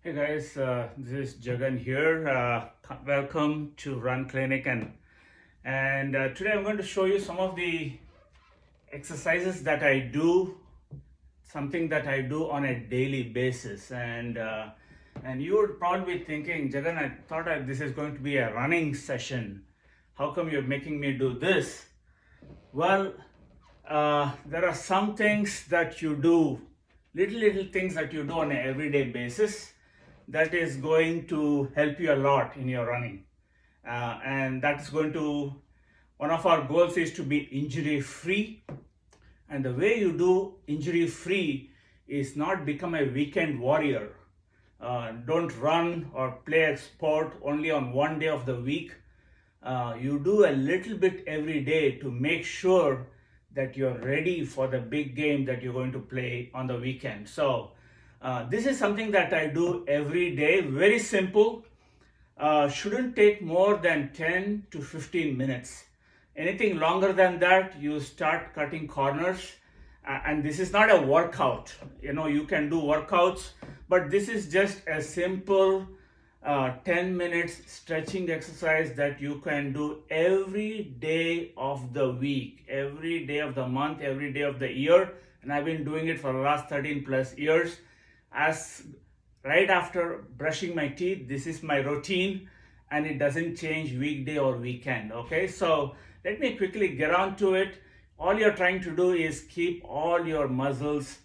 Hey guys, this is Jagan here. Welcome to Run Clinic and today I'm going to show you some of the exercises that I do, something that I do on a daily basis. And you would probably be thinking, Jagan, I thought this is going to be a running session. How come you're making me do this? Well, there are some things that you do, little things that you do on an everyday basis that is going to help you a lot in your running. And that's going to, one of our goals is to be injury free. And the way you do injury free is not become a weekend warrior. Don't run or play a sport only on one day of the week. You do a little bit every day to make sure that you're ready for the big game that you're going to play on the weekend. So this is something that I do every day, very simple. Shouldn't take more than 10 to 15 minutes. Anything longer than that, you start cutting corners. And this is not a workout. You can do workouts, but this is just a simple 10 minutes stretching exercise that you can do every day of the week, every day of the month, every day of the year. And I've been doing it for the last 13 plus years. As right after brushing my teeth, this is my routine, and it doesn't change weekday or weekend. Okay, so let me quickly get on to it. All you're trying to do is keep all your muscles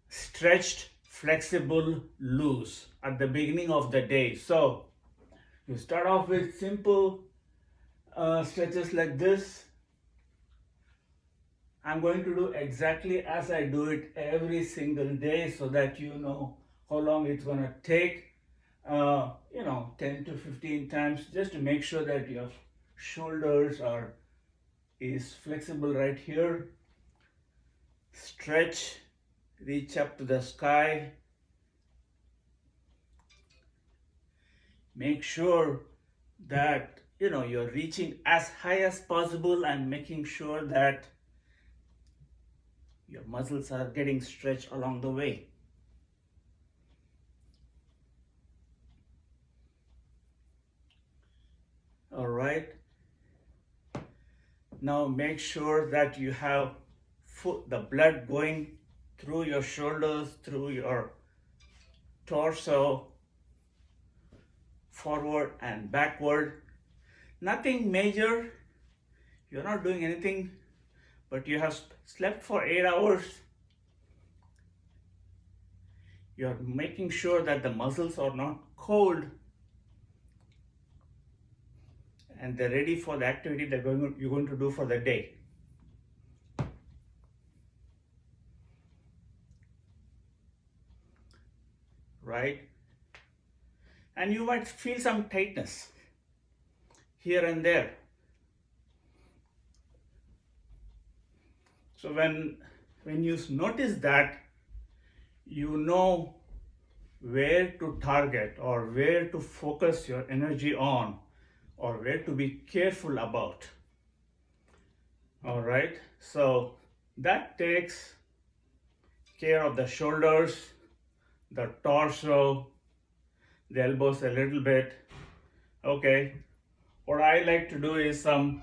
stretched, flexible, loose at the beginning of the day. So you start off with simple stretches like this. I'm going to do exactly as I do it every single day so that you know how long it's going to take. 10 to 15 times, just to make sure that your shoulders is flexible right here. Stretch, reach up to the sky. Make sure that you're reaching as high as possible and making sure that your muscles are getting stretched along the way. All right. Now make sure that you have the blood going through your shoulders, through your torso, forward and backward. Nothing major. You're not doing anything, but you have slept for 8 hours. You're making sure that the muscles are not cold and they're ready for the activity that you're going to do for the day. Right? And you might feel some tightness here and there. So when you notice that, you know where to target or where to focus your energy on or where to be careful about. All right, so that takes care of the shoulders, the torso, the elbows a little bit. Okay, what I like to do is some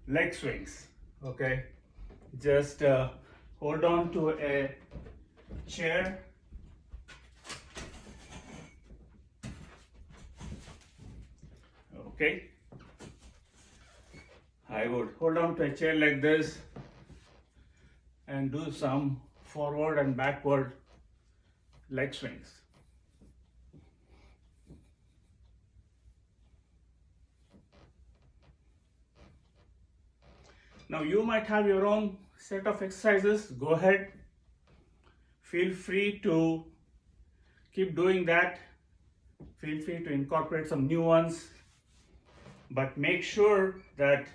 leg swings. Okay, just hold on to a chair. Okay, I would hold on to a chair like this and do some forward and backward leg swings. Now you might have your own set of exercises. Go ahead. Feel free to keep doing that. Feel free to incorporate some new ones. But make sure that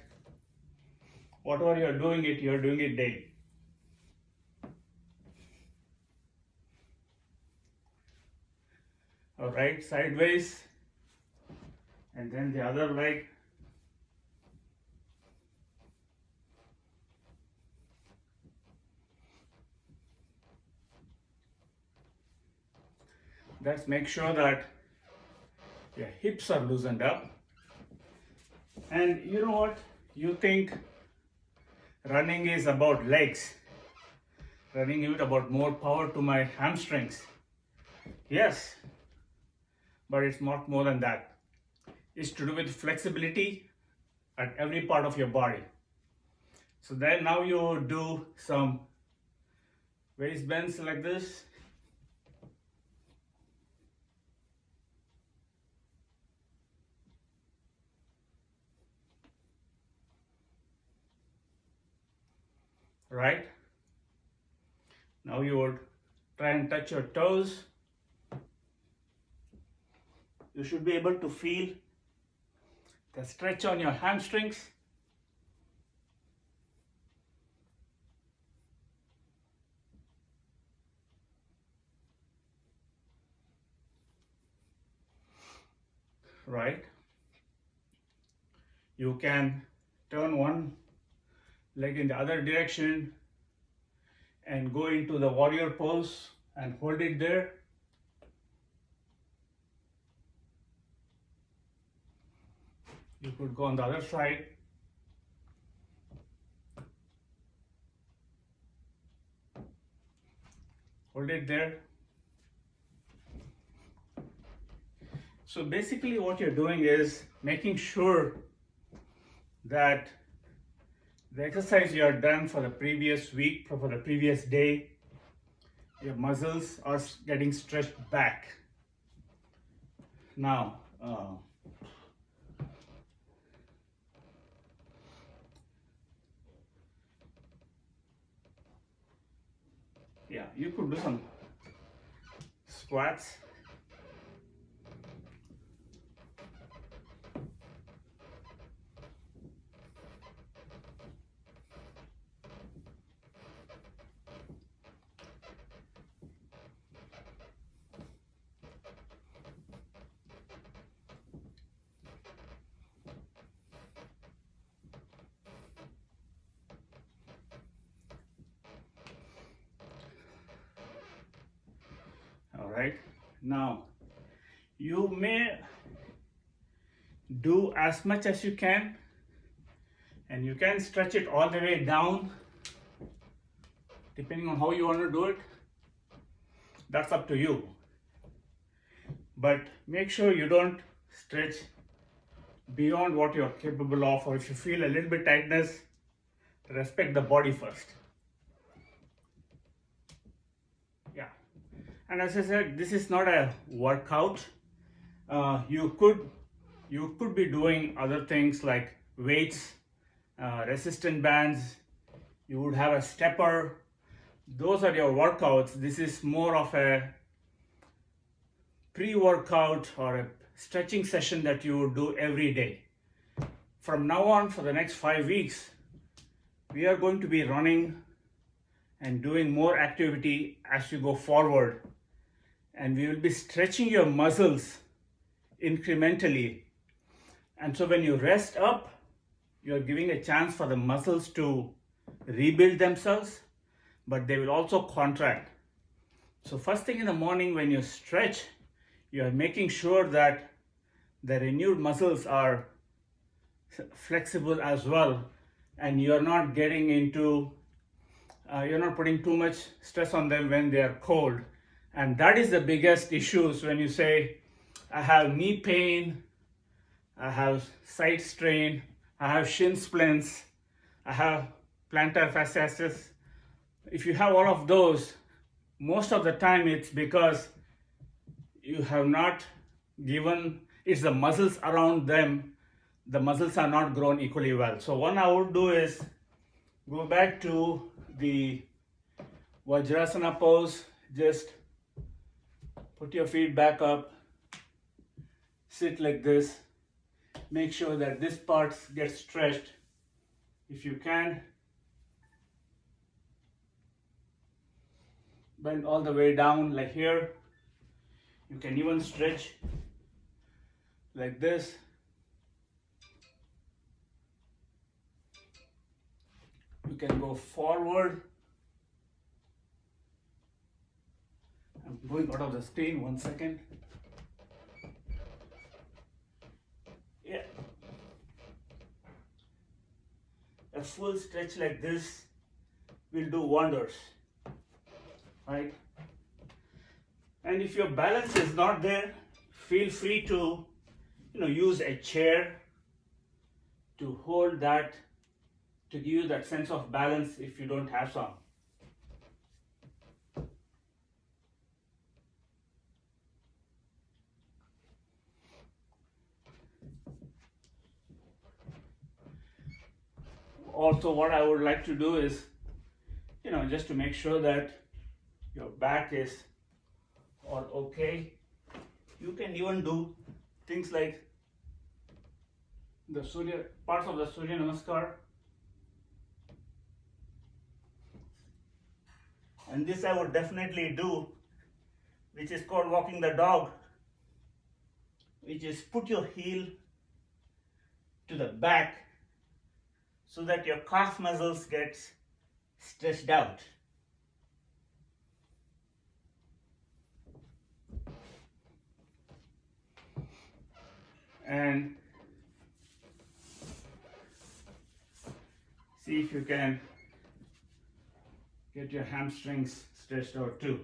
whatever you're doing it daily. All right, sideways. And then the other leg. Let's make sure that your hips are loosened up. And you know what? You think running is about legs. Running is about more power to my hamstrings. Yes, but it's not more than that. It's to do with flexibility at every part of your body. So then now you do some waist bends like this. Right? Now you would try and touch your toes. You should be able to feel the stretch on your hamstrings. Right? You can turn one leg in the other direction and go into the warrior pose and hold it there. You could go on the other side. Hold it there. So basically what you're doing is making sure that the exercise you are done for the previous week, for the previous day, your muscles are getting stretched back. Now, yeah, you could do some squats. All right, now you may do as much as you can, and you can stretch it all the way down depending on how you want to do it. That's up to you, but make sure you don't stretch beyond what you're capable of, or if you feel a little bit tightness, respect the body first. Yeah, and as I said, this is not a workout. You could be doing other things like weights, resistant bands. You would have a stepper. Those are your workouts. This is more of a pre-workout or a stretching session that you would do every day. From now on, for the next 5 weeks, we are going to be running and doing more activity as you go forward, and we will be stretching your muscles incrementally. And so when you rest up, you're giving a chance for the muscles to rebuild themselves, but they will also contract. So first thing in the morning when you stretch, you're making sure that the renewed muscles are flexible as well, and you're not getting into, you're not putting too much stress on them when they are cold. And that is the biggest issues when you say, I have knee pain, I have side strain, I have shin splints, I have plantar fasciitis. If you have all of those, most of the time it's because you have not given, it's the muscles around them, the muscles are not grown equally well. So what I would do is go back to the Vajrasana pose. Just put your feet back up, sit like this. Make sure that this part gets stretched if you can. Bend all the way down like here. You can even stretch like this. You can go forward I'm going out of the screen, 1 second. Yeah. A full stretch like this will do wonders, right? And if your balance is not there, feel free to, use a chair to hold that, to give you that sense of balance if you don't have some. Also, what I would like to do is, just to make sure that your back is all okay, you can even do things like the parts of the Surya Namaskar. And this I would definitely do, which is called walking the dog, which is put your heel to the back so that your calf muscles get stretched out. And see if you can get your hamstrings stretched out too.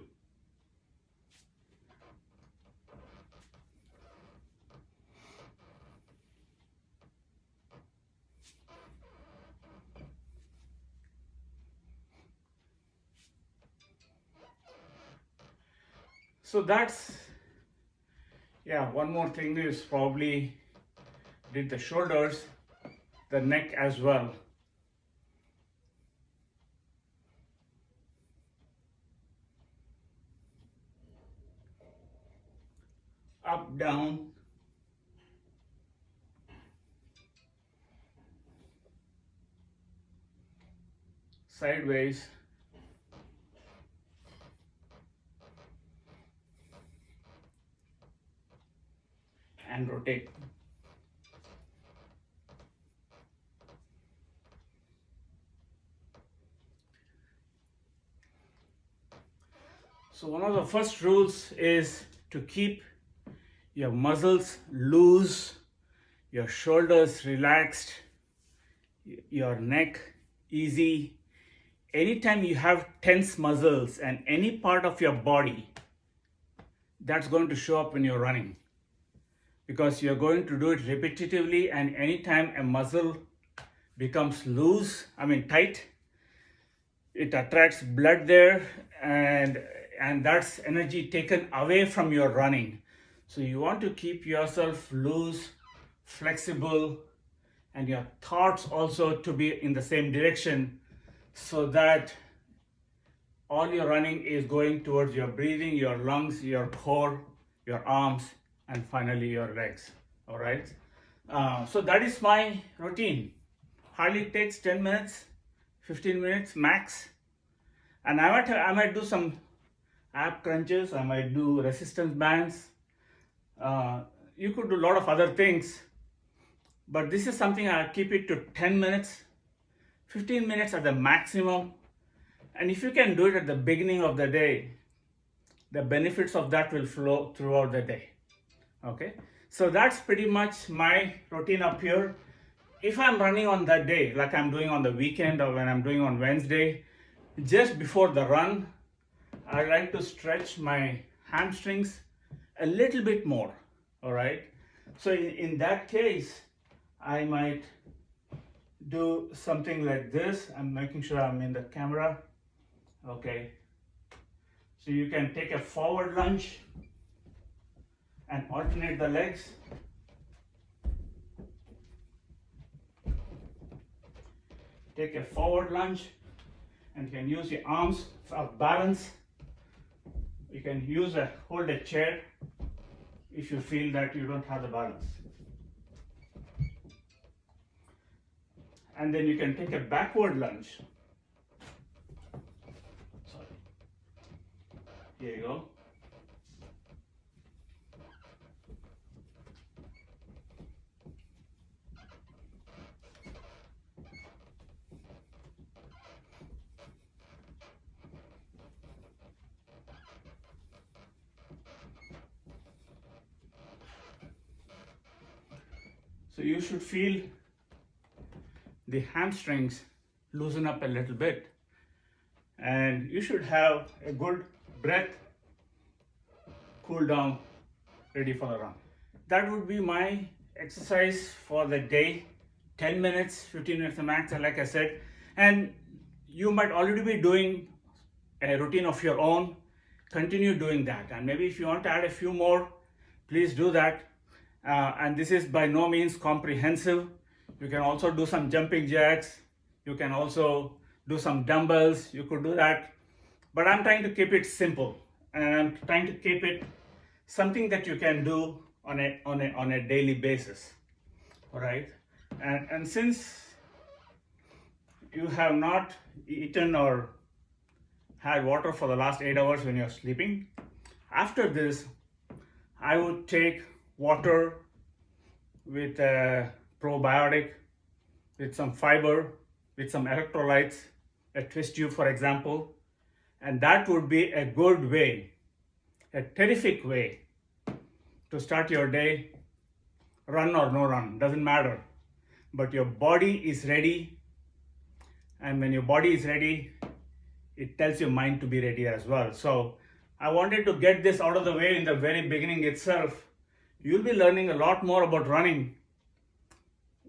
So that's, one more thing is probably did the shoulders, the neck as well. Up, down, sideways, and rotate. So one of the first rules is to keep your muscles loose, your shoulders relaxed, your neck easy. Anytime you have tense muscles and any part of your body, that's going to show up when you're running, because you're going to do it repetitively, and anytime a muscle becomes loose, tight, it attracts blood there, and that's energy taken away from your running. So you want to keep yourself loose, flexible, and your thoughts also to be in the same direction, so that all your running is going towards your breathing, your lungs, your core, your arms, and finally your legs. All right. So that is my routine. Hardly takes 10 minutes, 15 minutes max. And I might do some ab crunches. I might do resistance bands. You could do a lot of other things, but this is something I keep it to 10 minutes, 15 minutes at the maximum. And if you can do it at the beginning of the day, the benefits of that will flow throughout the day. Okay, so that's pretty much my routine up here. If I'm running on that day, like I'm doing on the weekend or when I'm doing on Wednesday, just before the run, I like to stretch my hamstrings a little bit more. All right, so in that case, I might do something like this. I'm making sure I'm in the camera. Okay, so you can take a forward lunge and alternate the legs. Take a forward lunge and you can use your arms for balance. You can hold a chair if you feel that you don't have the balance. And then you can take a backward lunge. Sorry. Here you go. So you should feel the hamstrings loosen up a little bit, and you should have a good breath, cool down, ready for the run. That would be my exercise for the day. 10 minutes, 15 minutes max, like I said. And you might already be doing a routine of your own. Continue doing that. And maybe if you want to add a few more, please do that. And this is by no means comprehensive. You can also do some jumping jacks. You can also do some dumbbells. You could do that. But I'm trying to keep it simple. And I'm trying to keep it something that you can do on a daily basis. All right. And since you have not eaten or had water for the last 8 hours when you're sleeping, after this, I would take water with a probiotic, with some fiber, with some electrolytes, a twist tube, for example, and that would be a good way, a terrific way to start your day. Run or no run, doesn't matter. But your body is ready, and when your body is ready, it tells your mind to be ready as well. So I wanted to get this out of the way in the very beginning itself. You'll be learning a lot more about running.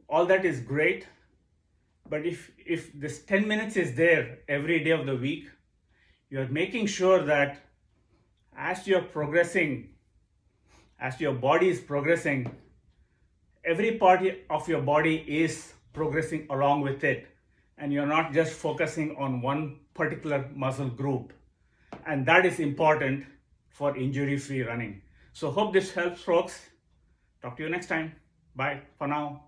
All that is great, but if this 10 minutes is there every day of the week, you're making sure that as you're progressing, as your body is progressing, every part of your body is progressing along with it, and you're not just focusing on one particular muscle group. And that is important for injury-free running. So hope this helps, folks. Talk to you next time. Bye for now.